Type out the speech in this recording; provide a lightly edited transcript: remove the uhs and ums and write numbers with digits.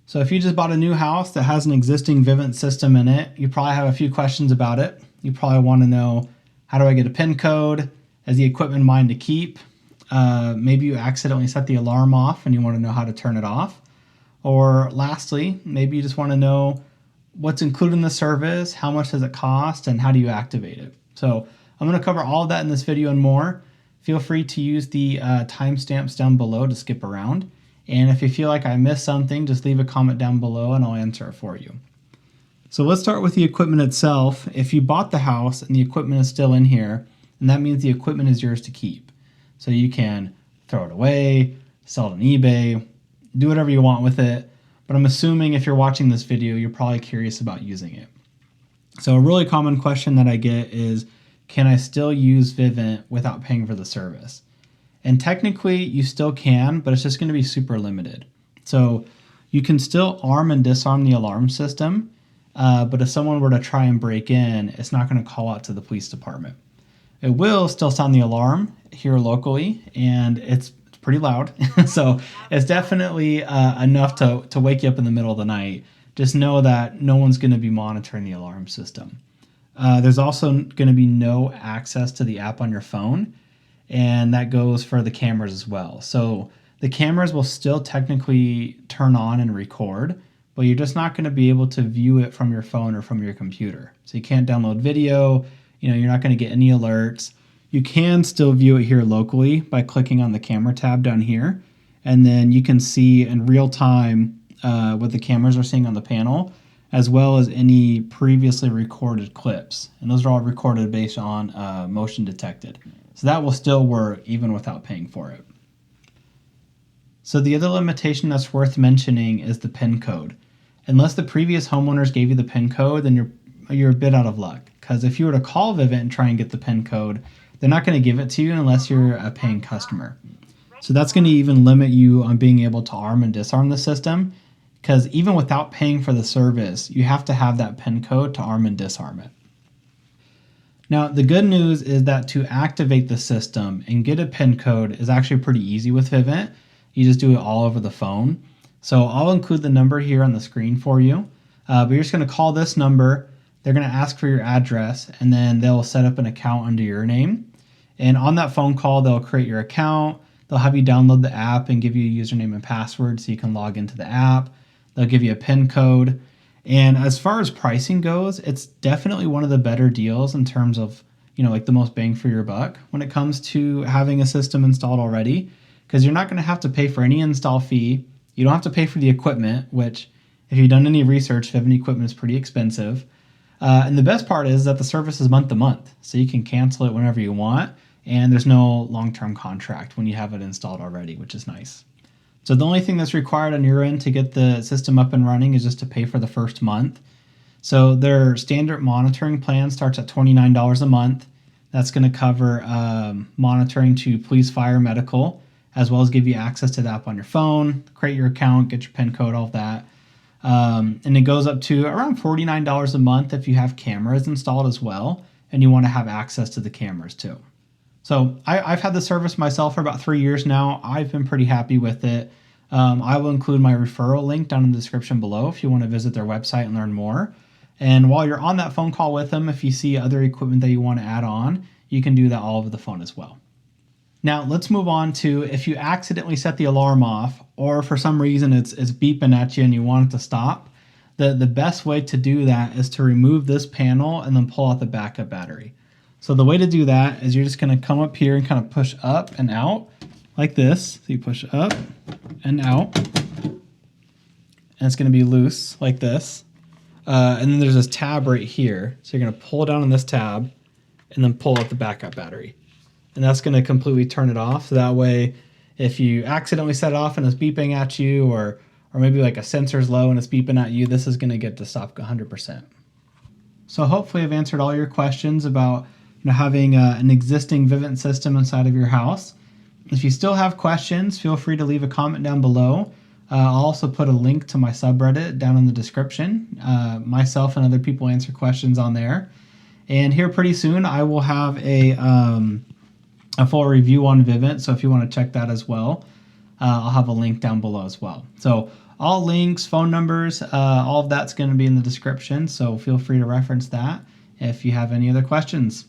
So if you just bought a new house that has an existing Vivint system in it, you probably have a few questions about it. You probably want to know, how do I get a PIN code? Is the equipment mine to keep? Maybe you accidentally set the alarm off and you want to know how to turn it off. Or lastly, maybe you just want to know what's included in the service, how much does it cost, and how do you activate it. So I'm going to cover all of that in this video and more. Feel free to use the timestamps down below to skip around. And if you feel like I missed something, just leave a comment down below and I'll answer it for you. So let's start with the equipment itself. If you bought the house and the equipment is still in here, then that means the equipment is yours to keep. So you can throw it away, sell it on eBay, do whatever you want with it. But I'm assuming if you're watching this video, you're probably curious about using it. So a really common question that I get is, can I still use Vivint without paying for the service? And technically you still can, but it's just going to be super limited. So you can still arm and disarm the alarm system, but if someone were to try and break in, it's not going to call out to the police department. It will still sound the alarm here locally, and it's pretty loud. So it's definitely enough to wake you up in the middle of the night. Just know that no one's going to be monitoring the alarm system. There's also going to be no access to the app on your phone, and that goes for the cameras as well. So the cameras will still technically turn on and record, but you're just not going to be able to view it from your phone or from your computer. So you can't download video, you're not going to get any alerts. You can still view it here locally by clicking on the camera tab down here, and then you can see in real time what the cameras are seeing on the panel, as well as any previously recorded clips. And those are all recorded based on motion detected. So that will still work even without paying for it. So the other limitation that's worth mentioning is the PIN code. Unless the previous homeowners gave you the PIN code, then you're a bit out of luck. Because if you were to call Vivint and try and get the PIN code, they're not going to give it to you unless you're a paying customer. So that's going to even limit you on being able to arm and disarm the system, because even without paying for the service, you have to have that PIN code to arm and disarm it. Now, the good news is that to activate the system and get a PIN code is actually pretty easy with Vivint. You just do it all over the phone. So I'll include the number here on the screen for you. But you're just going to call this number. They're going to ask for your address, and then they'll set up an account under your name. And on that phone call, they'll create your account. They'll have you download the app and give you a username and password so you can log into the app. They'll give you a PIN code. And as far as pricing goes, it's definitely one of the better deals in terms of, like the most bang for your buck when it comes to having a system installed already, because you're not going to have to pay for any install fee. You don't have to pay for the equipment, which if you've done any research, Vivint equipment is pretty expensive. And the best part is that the service is month to month, so you can cancel it whenever you want, and there's no long-term contract when you have it installed already, which is nice. So the only thing that's required on your end to get the system up and running is just to pay for the first month. So their standard monitoring plan starts at $29 a month. That's going to cover monitoring to police, fire, medical, as well as give you access to the app on your phone, create your account, get your PIN code, all of that. And it goes up to around $49 a month if you have cameras installed as well, and you want to have access to the cameras too. So I've had the service myself for about 3 years now. I've been pretty happy with it. I will include my referral link down in the description below if you want to visit their website and learn more. And while you're on that phone call with them, if you see other equipment that you want to add on, you can do that all over the phone as well. Now let's move on to if you accidentally set the alarm off, or for some reason it's beeping at you and you want it to stop. The best way to do that is to remove this panel and then pull out the backup battery. So the way to do that is you're just going to come up here and kind of push up and out like this. So you push up and out, and it's going to be loose like this. And then there's this tab right here. So you're going to pull down on this tab and then pull out the backup battery. And that's going to completely turn it off. So that way, if you accidentally set it off and it's beeping at you, or maybe like a sensor's low and it's beeping at you, this is going to get to stop 100%. So hopefully I've answered all your questions about having an existing Vivint system inside of your house. If you still have questions, feel free to leave a comment down below. I'll also put a link to my subreddit down in the description. Myself and other people answer questions on there. And here pretty soon I will have a full review on Vivint, so if you want to check that as well, I'll have a link down below as well. So All links, phone numbers, all of that's going to be in the description, so feel free to reference that if you have any other questions.